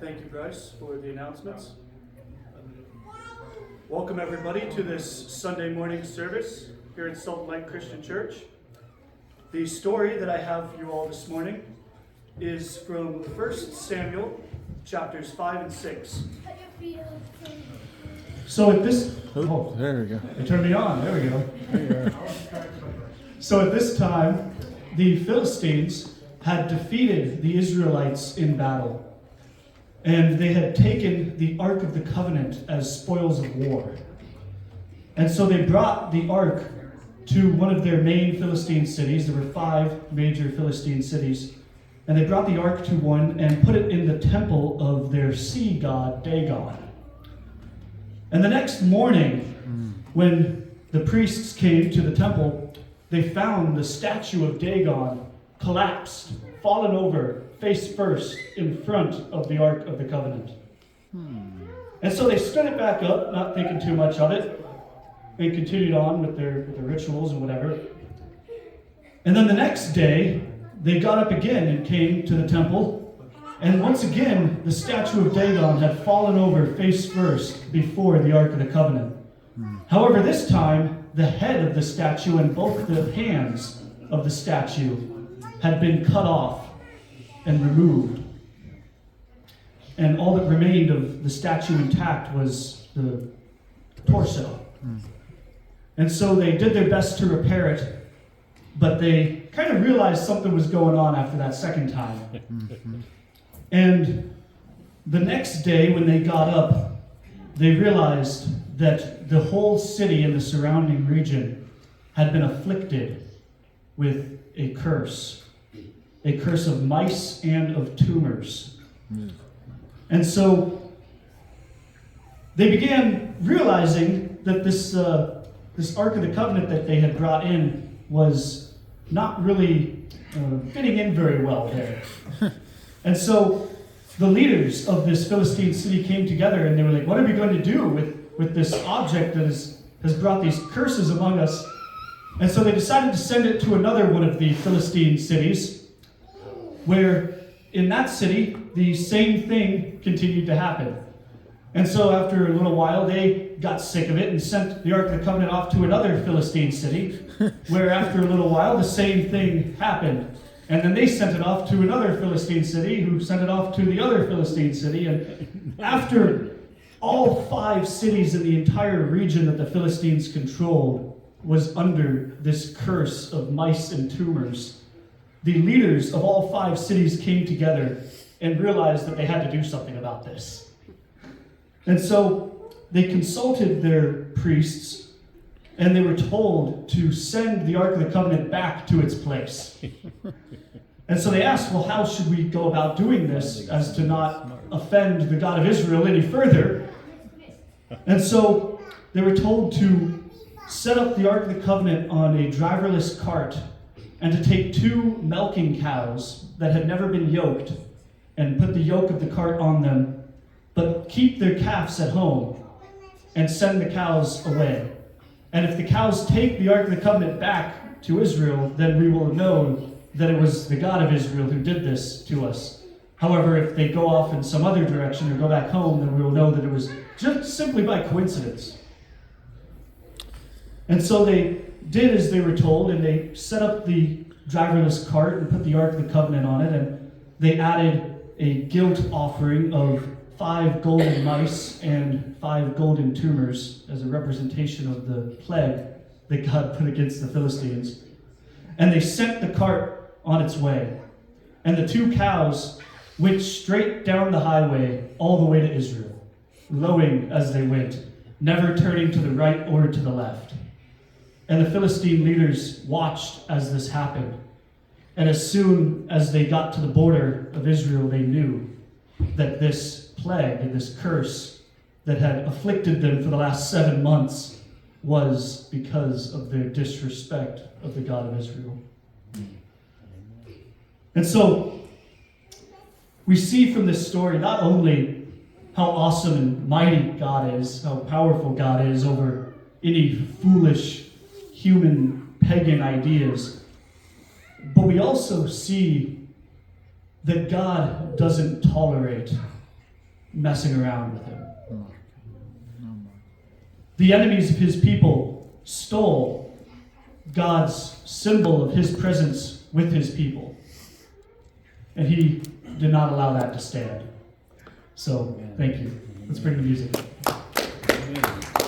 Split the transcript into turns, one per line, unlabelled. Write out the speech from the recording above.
Thank you, Bryce, for the announcements. Welcome, everybody, to this Sunday morning service here at Salt Lake Christian Church. The story that I have for you all this morning is from 1 Samuel, chapters 5 and 6. So at this...
Oh, there we go.
They turned me on. There we go.
There
So at this time, the Philistines had defeated the Israelites in battle. And they had taken the Ark of the Covenant as spoils of war. And so they brought the Ark to one of their main Philistine cities. There were 5 major Philistine cities. And they brought the Ark to one and put it in the temple of their sea god, Dagon. And the next morning, when the priests came to the temple, they found the statue of Dagon collapsed, fallen over, face first, in front of the Ark of the Covenant. And so they stood it back up, not thinking too much of it, and continued on with their rituals and whatever. And then the next day, they got up again and came to the temple, and once again, the statue of Dagon had fallen over face first before the Ark of the Covenant. However, this time, the head of the statue and both the hands of the statue had been cut off and removed. And all that remained of the statue intact was the torso. And so they did their best to repair it, but they kind of realized something was going on after that second time. And the next day when they got up, they realized that the whole city and the surrounding region had been afflicted with a curse of mice and of tumors. And so they began realizing that this Ark of the Covenant that they had brought in was not really fitting in very well there. And so the leaders of this Philistine city came together and they were like, what are we going to do with this object that has brought these curses among us? And so they decided to send it to another one of the Philistine cities, where in that city, the same thing continued to happen. And so after a little while, they got sick of it and sent the Ark of the Covenant off to another Philistine city, where after a little while, the same thing happened. And then they sent it off to another Philistine city, who sent it off to the other Philistine city. And after all 5 cities in the entire region that the Philistines controlled was under this curse of mice and tumors, the leaders of all 5 cities came together and realized that they had to do something about this. And so they consulted their priests, and they were told to send the Ark of the Covenant back to its place. And so they asked, well, how should we go about doing this as to not offend the God of Israel any further? And so they were told to set up the Ark of the Covenant on a driverless cart and to take 2 milking cows that had never been yoked and put the yoke of the cart on them, but keep their calves at home and send the cows away. And if the cows take the Ark of the Covenant back to Israel, then we will know that it was the God of Israel who did this to us. However, if they go off in some other direction or go back home, then we will know that it was just simply by coincidence. And so they did as they were told, and they set up the driverless cart and put the Ark of the Covenant on it, and they added a guilt offering of 5 golden mice and 5 golden tumors as a representation of the plague that God put against the Philistines. And they sent the cart on its way. And the 2 cows went straight down the highway all the way to Israel, lowing as they went, never turning to the right or to the left. And the Philistine leaders watched as this happened. And as soon as they got to the border of Israel, they knew that this plague and this curse that had afflicted them for the last 7 months was because of their disrespect of the God of Israel. And so we see from this story not only how awesome and mighty God is, how powerful God is over any foolish human pagan ideas, but we also see that God doesn't tolerate messing around with him. The enemies of his people stole God's symbol of his presence with his people. And he did not allow that to stand. So, thank you. Let's bring the music. Amen.